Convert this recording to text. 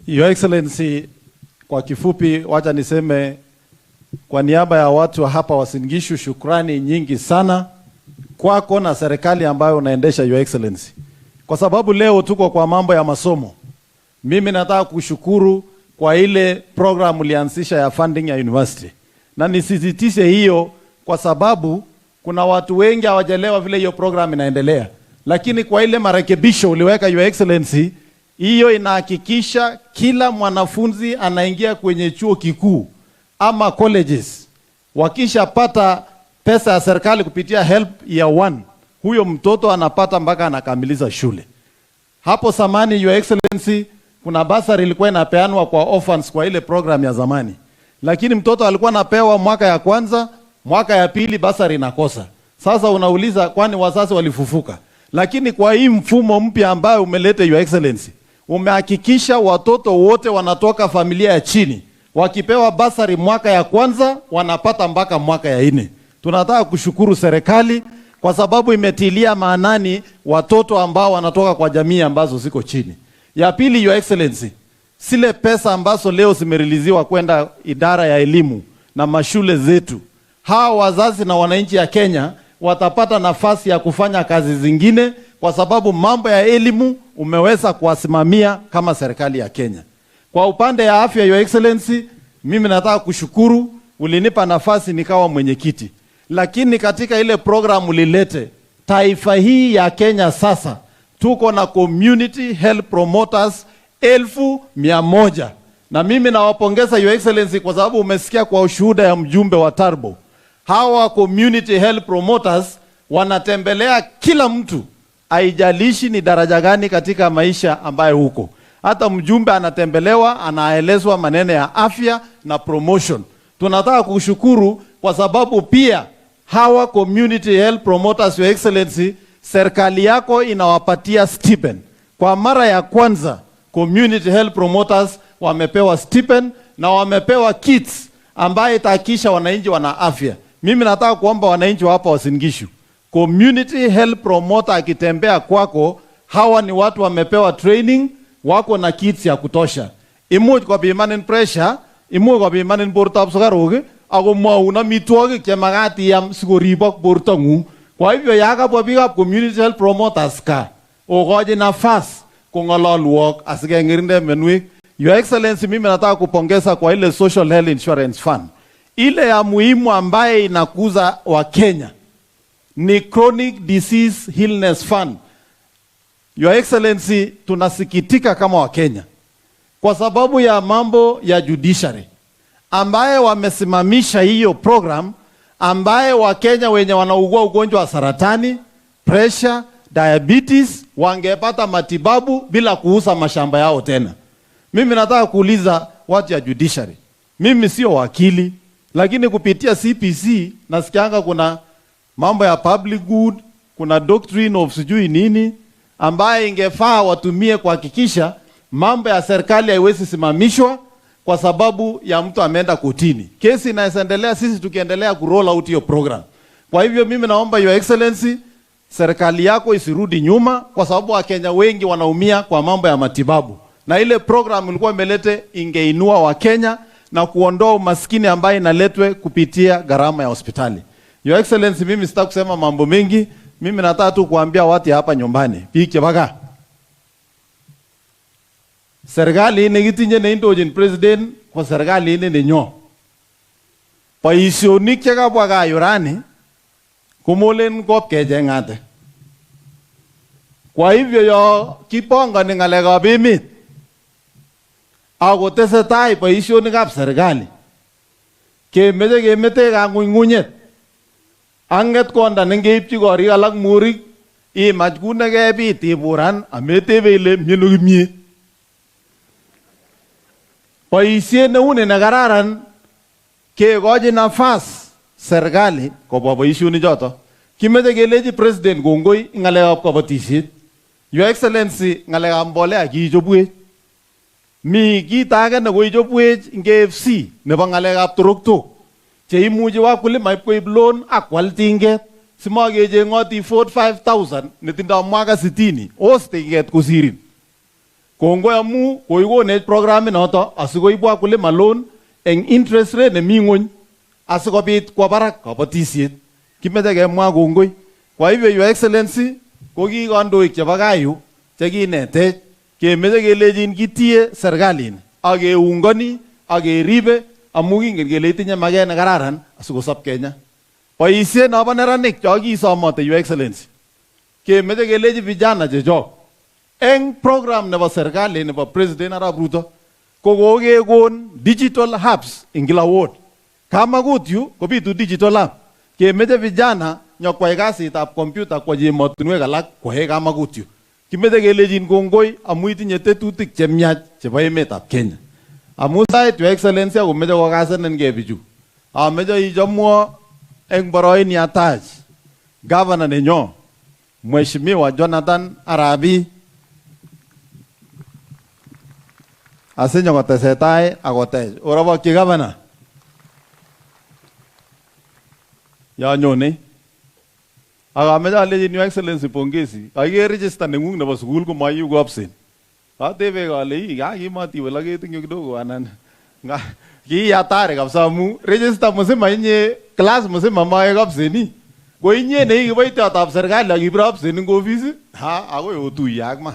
Your Excellency, kwa kifupi wacha niseme kwa niaba ya watu wa hapa Uasin Gishu, shukrani nyingi sana kwako na serikali ambayo unaendesha, Your Excellency. Kwa sababu leo tuko kwa mambo ya masomo. Mimi nataka kushukuru kwa ile program ulianzisha ya funding ya university. Na nisisitize hiyo kwa sababu kuna watu wengi hawajalewa vile hiyo program inaendelea. Lakini kwa ile marekebisho uliweka, Your Excellency, hiyo inahakikisha kila mwanafunzi anaingia kwenye chuo kikuu ama colleges, wakisha pata pesa ya serikali kupitia help year 1, huyo mtoto anapata mpaka anakamiliza shule. Hapo zamani, Your Excellency, kuna basari ilikuwa inapeanwa kwa orphans kwa ile program ya zamani. Lakini mtoto alikuwa anapewa mwaka ya kwanza, mwaka ya pili basari inakosa. Sasa unauliza kwani wazazi walifufuka? Lakini kwa hii mfumo mpya ambayo umeleta, Your Excellency, umehakikisha watoto wote wanatoka familia ya chini wakipewa basari mwaka ya kwanza wanapata mpaka mwaka ya 4. Tunataka kushukuru serikali kwa sababu imetilia maanani watoto ambao wanatoka kwa jamii ambazo ziko chini. Ya pili, Your Excellency, zile pesa ambazo leo zimeriliziwa kwenda idara ya elimu na mashule zetu, hawa wazazi na wananchi ya Kenya watapata nafasi ya kufanya kazi zingine kwa sababu mambo ya elimu umeweza kuwasimamia kama serikali ya Kenya. Kwa upande ya afya, Your Excellency, mimi nataka kushukuru, ulinipa nafasi nikawa mwenyekiti. Lakini katika ile program ulilete, taifa hii ya Kenya sasa tuko na community health promoters 1,100. Na mimi nawapongeza, Your Excellency, kwa sababu umesikia kwa ushuhuda ya mjumbe wa Tarbo. Hawa community health promoters wanatembelea kila mtu, haijalishi ni daraja gani katika maisha ambayo huko. Hata mjumbe anatembelewa, anaelezwa maneno ya afya na promotion. Tunataka kushukuru kwa sababu pia hawa community health promoters, Your Excellency, serikali yako inawapatia stipend. Kwa mara ya kwanza community health promoters wamepewa stipend na wamepewa kits ambaye itahakikisha wananchi wana afya. Mimi nataka kuomba wananchi wa hapa Uasin Gishu, community health promoter akitembea kwako, hawa ni watu wamepewa training, wako na kits ya kutosha. Imuch kwa bimanin pressure, imuch kwa bimanin bortab sukaruk, ako mauna mitwogik chemagati yam sikoribok bortangu. Kwa hivyo yakabwa biikab community health promoters ka, okoji nafasi kong'ololwok asikeng'irinde menwek. Your Excellency, mimi nataka kupongeza kwa ile social health insurance fund. Ile ya muhimu ambaye inakuza wa Kenya ni chronic disease illness fund. Your Excellency, tunasikitika kama wa Kenya kwa sababu ya mambo ya judiciary ambaye wamesimamisha hiyo program ambaye wa Kenya wenye wanaugua ugonjwa wa saratani, pressure, diabetes wangepata matibabu bila kuuza mashamba yao tena. Mimi nataka kuuliza watu ya judiciary. Mimi sio wakili, lakini kupitia CPC nasikianga kuna mambo ya public good, kuna doctrine of sijui nini ambaye ingefaa watumie kuhakikisha mambo ya serikali haiwezi simamishwa kwa sababu ya mtu ameenda kotini. Kesi inaendelea, sisi tukiendelea kuroll out hiyo program. Kwa hivyo mimi naomba, Your Excellency, serikali yako isirudi nyuma kwa sababu Wakenya wengi wanaumia kwa mambo ya matibabu. Na ile program ilikuwa imelete ingeinua Wakenya na kuondoa umaskini ambaye inaletwe kupitia gharama ya hospitali. Your Excellency, mimi sitaki kusema mambo mengi. Mimi nataka tu kuambia watu hapa nyumbani, pike baka. Serikali ini gitinye ne indojin president kwa serikali ini ninyo. Boisionik chekabwa kayorani kumolen kop kecheng'ate. Kwa hivyo yo kipongoni ng'alekab emet ako tesetai boisionikab serikali, kemeche kemete kang'unyng'unyet. Anget konda nengeipchi korik alak murik, imach kune kebit iburan ametebe ile mieno kimie. Boisiet neuni nekararan kekochi nafas serikali kobwa boisionik choto. Kimeche kelechi president kongoi ng'alekab kabatisiet. Your Excellency, ng'alekab mbolea kichobwech. Mi kit age nekoichobwech ing KFC nebo ng'alekab toroktok cheimuchi wakulima ipkoib loan akwal tinget simakecheng'oti 45,000 netindoi mwaka 60 os tinget kosirin. Kongoi amu koikonech program inoto asikoibu wakulima loan eng interest rate nemi ng'ony asikobit kwa barak kabatisiet. Kimeche kemwa kongoi. Kwa hivyo Your Excellency ko ki kandoik chebo kayu chekinetech kemeche kelejin kitie serkalini ak keungani ak keribe amu kingen kele itinye maket ne kararan asikosop Kenya. Boisiet nobo neranik cho kisomote Your Excellency kemeche keleji vijana chechok eng program nebo serikali nebo President Ruto ko kokekon digital hubs in kila ward. Kamagut yu kobitu digital hub. Kemeche vijana nyokwai kasitab computer kwa emotinwek alak koyae kamagut yu. Kimeche kelejin kongoi amu itinye tetutik chemiach chebo emetab Kenya. Amu sait Your Excellency akomeche kokasenenkei bichu. Ameche ichomwo eng boroini atach governor nenyo Mheshimiwa Jonathan Arabi asinyo kotesetai akotech. Orobokyi governor. Yanyone. Akameche alejin Your Excellency pongezi. Kaiker register neng'ung nebo sukul komayu ko absent. Atebe kale kakimatiwe laketinyo kidogo anan ki hatari kabisa amu register mzima inye class mzima mae absent. Ko inye ne kiboitiot ab serikali akibire absent eng office akoi otuye ak ma.